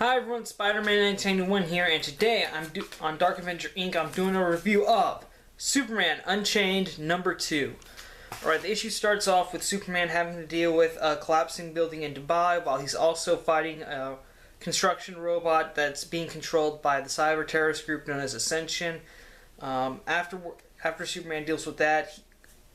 Hi everyone, Spider-Man 1991 here, and today on Dark Avenger Inc. I'm doing a review of Superman Unchained #2. Alright, the issue starts off with Superman having to deal with a collapsing building in Dubai while he's also fighting a construction robot that's being controlled by the cyber terrorist group known as Ascension. After Superman deals with that,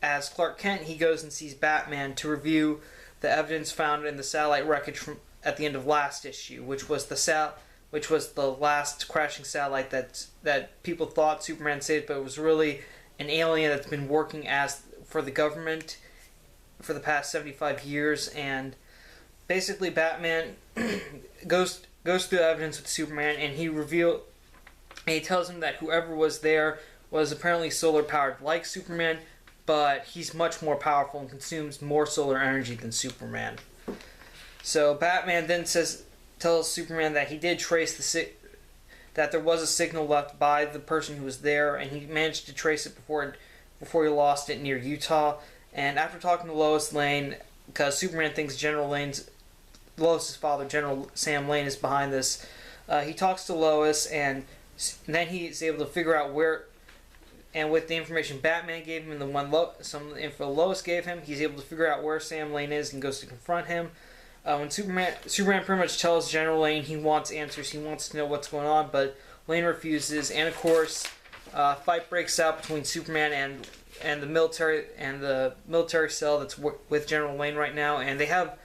as Clark Kent, he goes and sees Batman to review the evidence found in the satellite wreckage at the end of last issue, which was the last crashing satellite that people thought Superman saved, but it was really an alien that's been working for the government for the past 75 years. And basically, Batman goes through the evidence with Superman, and he tells him that whoever was there was apparently solar powered like Superman, but he's much more powerful and consumes more solar energy than Superman. So Batman then tells Superman that he did trace that there was a signal left by the person who was there, and he managed to trace it before he lost it near Utah. And after talking to Lois Lane, because Superman thinks Lois's father, General Sam Lane, is behind this, he talks to Lois, and then he's able to figure out where. And with the information Batman gave him and some info Lois gave him, he's able to figure out where Sam Lane is and goes to confront him. When Superman pretty much tells General Lane he wants answers, he wants to know what's going on, but Lane refuses, and of course, fight breaks out between Superman and the military cell that's with General Lane right now, and they have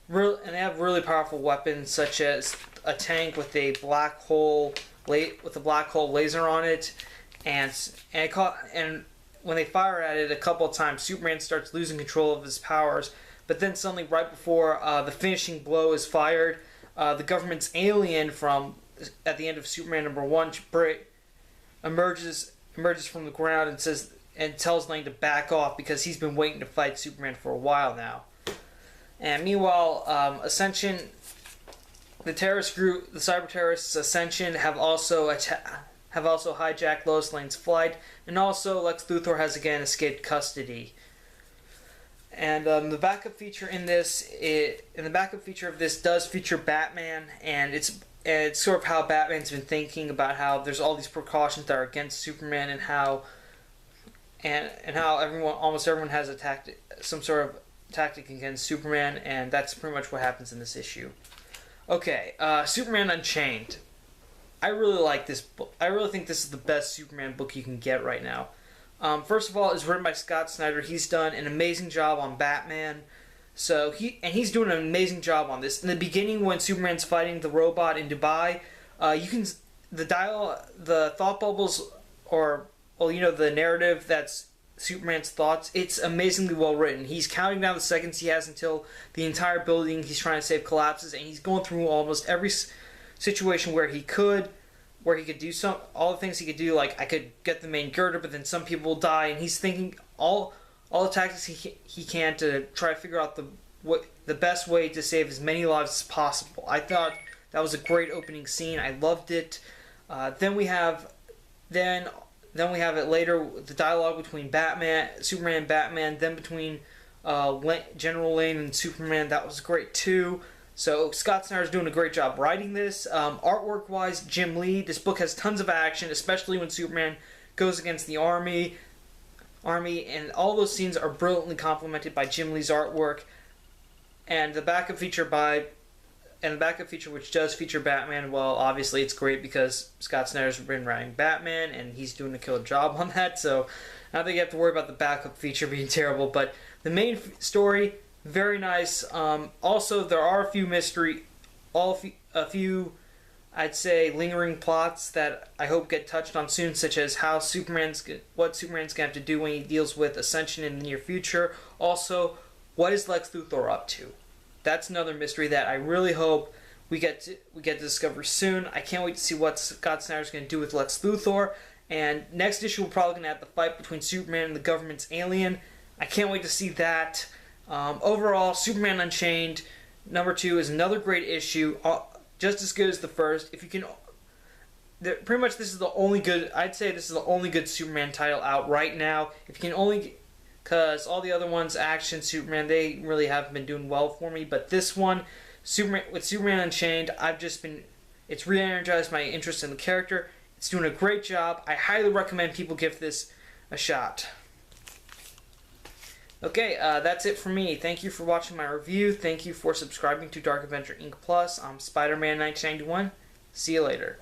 really powerful weapons such as a tank with a black hole laser on it, and when they fire at it a couple of times, Superman starts losing control of his powers. But then suddenly, right before the finishing blow is fired, the government's alien at the end of Superman #1 emerges from the ground and tells Lane to back off because he's been waiting to fight Superman for a while now. And meanwhile, Ascension, the terrorist group, the cyber terrorists Ascension, have also hijacked Lois Lane's flight, and also Lex Luthor has again escaped custody. And the backup feature of this does feature Batman, and it's sort of how Batman's been thinking about how there's all these precautions that are against Superman, and how almost everyone has some sort of tactic against Superman, and that's pretty much what happens in this issue. Okay, Superman Unchained. I really like this book. I really think this is the best Superman book you can get right now. First of all, it's written by Scott Snyder. He's done an amazing job on Batman. He's doing an amazing job on this. In the beginning, when Superman's fighting the robot in Dubai, the thought bubbles, the narrative that's Superman's thoughts, it's amazingly well written. He's counting down the seconds he has until the entire building he's trying to save collapses, and he's going through almost every situation where he could do all the things he could do, like I could get the main girder, but then some people will die, and he's thinking all the tactics he can to try to figure out the best way to save as many lives as possible. I thought that was a great opening scene. I loved it. Then we have it later, the dialogue between Superman and Batman, then between General Lane and Superman. That was great too. So Scott Snyder's doing a great job writing this. Artwork-wise, Jim Lee. This book has tons of action, especially when Superman goes against the army, and all those scenes are brilliantly complemented by Jim Lee's artwork. And the backup feature which does feature Batman, well, obviously it's great because Scott Snyder's been writing Batman, and he's doing a killer job on that. So I don't think you have to worry about the backup feature being terrible. But the main story, very nice. Also, there are a few, I'd say, lingering plots that I hope get touched on soon, such as what Superman's going to have to do when he deals with Ascension in the near future. Also, what is Lex Luthor up to? That's another mystery that I really hope we get to discover soon. I can't wait to see what Scott Snyder's going to do with Lex Luthor. And next issue, we're probably going to have the fight between Superman and the government's alien. I can't wait to see that. Overall, Superman Unchained #2 is another great issue, just as good as the first. If you can, pretty much this is the only good. I'd say this is the only good Superman title out right now. If you can only, because all the other ones, Action, Superman, they really haven't been doing well for me. But this one, Superman Unchained, I've just been It's re-energized my interest in the character. It's doing a great job. I highly recommend people give this a shot. Okay, that's it for me. Thank you for watching my review. Thank you for subscribing to Dark Avenger Inc. Plus. I'm Spider-Man 1991. See you later.